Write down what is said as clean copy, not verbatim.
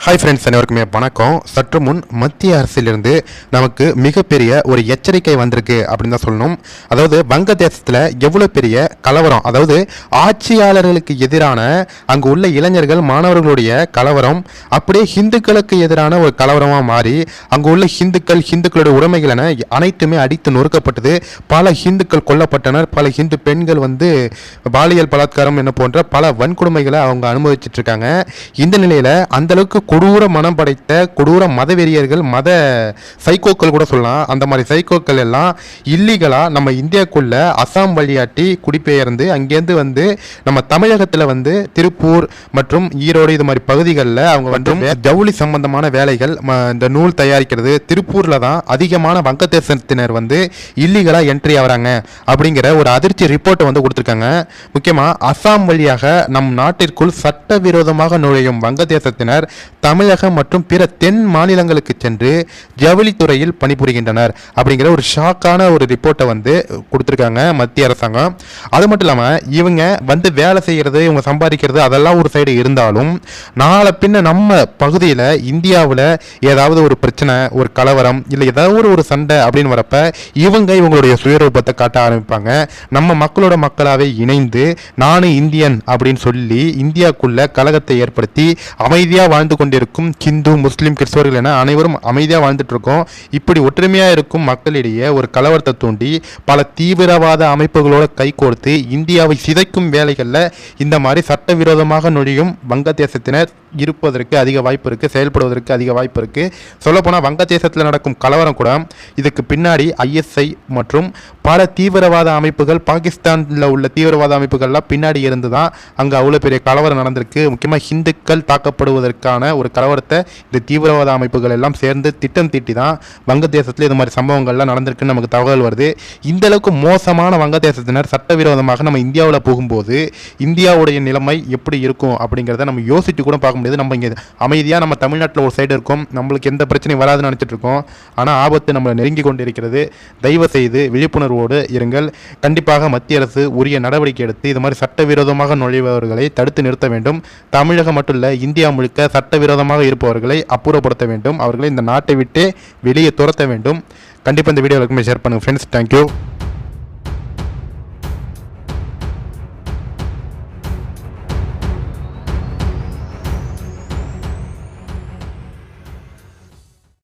Hi friends, அனைவருக்குமே வணக்கம். சற்று முன் மத்திய அரசிலிருந்து நமக்கு மிகப்பெரிய ஒரு எச்சரிக்கை வந்திருக்கு அப்படின்னு தான் சொல்லணும். அதாவது வங்கதேசத்தில் எவ்வளோ பெரிய கலவரம், அதாவது ஆட்சியாளர்களுக்கு எதிரான அங்கு உள்ள இளைஞர்கள் மாணவர்களுடைய கலவரம் அப்படியே ஹிந்துக்களுக்கு எதிரான ஒரு கலவரமாக மாறி அங்கு உள்ள ஹிந்துக்களுடைய உடைமைகள் என அனைத்துமே அடித்து நொறுக்கப்பட்டது. பல ஹிந்துக்கள் கொல்லப்பட்டனர். பல ஹிந்து பெண்கள் பாலியல் பலாத்காரம் என்ன போன்ற பல வன்கொடுமைகளை அவங்க அனுபவிச்சுட்டு இருக்காங்க. இந்த நிலையில் அந்த அளவுக்கு கொடூர மனம் படைத்த கொடூர மதவெறியர்கள், மத சைக்கோக்கள் கூட சொல்லலாம். அந்த மாதிரி சைக்கோக்கள் எல்லாம் இல்லீகலா நம்ம இந்தியாவுக்குள்ள அசாம் வழியாட்டி குடிபெயர்ந்து அங்கேருந்து நம்ம தமிழகத்தில் திருப்பூர் மற்றும் ஈரோடு இது மாதிரி பகுதிகளில் அவங்க ஜவுளி சம்பந்தமான வேலைகள், இந்த நூல் தயாரிக்கிறது, திருப்பூர்ல தான் அதிகமான வங்கதேசத்தினர் இல்லீகலா என்ட்ரி ஆகிறாங்க அப்படிங்கிற ஒரு அதிர்ச்சி ரிப்போர்ட்டை கொடுத்துருக்காங்க. முக்கியமாக அசாம் வழியாக நம் நாட்டிற்குள் சட்டவிரோதமாக நுழையும் வங்கதேசத்தினர் தமிழகம் மற்றும் பிற தென் மாநிலங்களுக்கு சென்று ஜவுளித்துறையில் பணிபுரிகின்றனர் அப்படிங்கிற ஒரு ஷாக்கான ஒரு ரிப்போர்ட்டை கொடுத்துருக்காங்க மத்திய அரசாங்கம். அது மட்டும் இல்லாமல் இவங்க வேலை செய்கிறது, இவங்க சம்பாதிக்கிறது அதெல்லாம் ஒரு சைடு இருந்தாலும் நாளை பின்ன நம்ம பகுதியில் இந்தியாவில் ஏதாவது ஒரு பிரச்சனை, ஒரு கலவரம் இல்லை ஏதாவது ஒரு சண்டை அப்படின்னு வரப்ப இவங்களுடைய சுயரூபத்தை காட்ட ஆரம்பிப்பாங்க. நம்ம மக்களோட மக்களாகவே இணைந்து நானும் இந்தியன் அப்படின்னு சொல்லி இந்தியாவுக்குள்ள கலகத்தை ஏற்படுத்தி அமைதியாக வாழ்ந்து கொண்டிருக்கும் ஹிந்து, முஸ்லீம், கிறிஸ்தவர்கள் என அனைவரும் அமைதியாக வாழ்ந்துட்டு இருக்கோம். இப்படி ஒற்றுமையாக இருக்கும் மக்களிடையே ஒரு கலவரத்தை தூண்டி பல தீவிரவாத அமைப்புகளோட கைகோர்த்து இந்தியாவை சிதைக்கும் வேலைகளில் இந்த மாதிரி சட்டவிரோதமாக நுழையும் வங்கதேசத்தினர் இருப்பதற்கு அதிக வாய்ப்பு இருக்குது, செயல்படுவதற்கு அதிக வாய்ப்பு இருக்குது. சொல்லப்போனால் வங்கதேசத்தில் நடக்கும் கலவரம் கூட இதுக்கு பின்னாடி ISI மற்றும் பல தீவிரவாத அமைப்புகள், பாகிஸ்தானில் உள்ள தீவிரவாத அமைப்புகள்லாம் பின்னாடி இருந்து தான் அங்கே அவ்வளோ பெரிய கலவரம் நடந்திருக்கு. முக்கியமாக ஹிந்துக்கள் தாக்கப்படுவதற்கான ஒரு கலவரத்தை இந்த தீவிரவாத அமைப்புகள் எல்லாம் சேர்ந்து திட்டம் தீட்டி தான் வங்கதேசத்தில் இது மாதிரி சம்பவங்கள்லாம் நடந்திருக்குன்னு நமக்கு தகவல் வருது. இந்த அளவுக்கு மோசமான வங்கதேசத்தினர் சட்டவிரோதமாக நம்ம இந்தியாவில் போகும்போது இந்தியாவுடைய நிலைமை எப்படி இருக்கும் அப்படிங்கிறத நம்ம யோசித்து கூட பார்க்க முடியாது. நம்ம இங்கே அமைதியாக நம்ம தமிழ்நாட்டில் ஒரு சைடு இருக்கோம், நம்மளுக்கு எந்த பிரச்சனையும் வராதுன்னு நினச்சிட்டு இருக்கோம். ஆனால் ஆபத்து நம்மளை நெருங்கி கொண்டிருக்கிறது. தயவு செய்து விழிப்புணர்வோடு இருங்கள். கண்டிப்பாக மத்திய அரசு உரிய நடவடிக்கை எடுத்து இது மாதிரி சட்டவிரோதமாக நுழைபவர்களை தடுத்து நிறுத்த வேண்டும். தமிழகம் மட்டும் இல்லை, இந்தியா முழுக்க சட்டவிரோதமாக இருப்பவர்களை அப்புறப்படுத்த வேண்டும். அவர்களை இந்த நாட்டை விட்டு வெளியே துரத்த வேண்டும். கண்டிப்பாக இந்த வீடியோ எல்லாருக்குமே ஷேர் பண்ணுங்கள் ஃப்ரெண்ட்ஸ். தேங்க்யூ.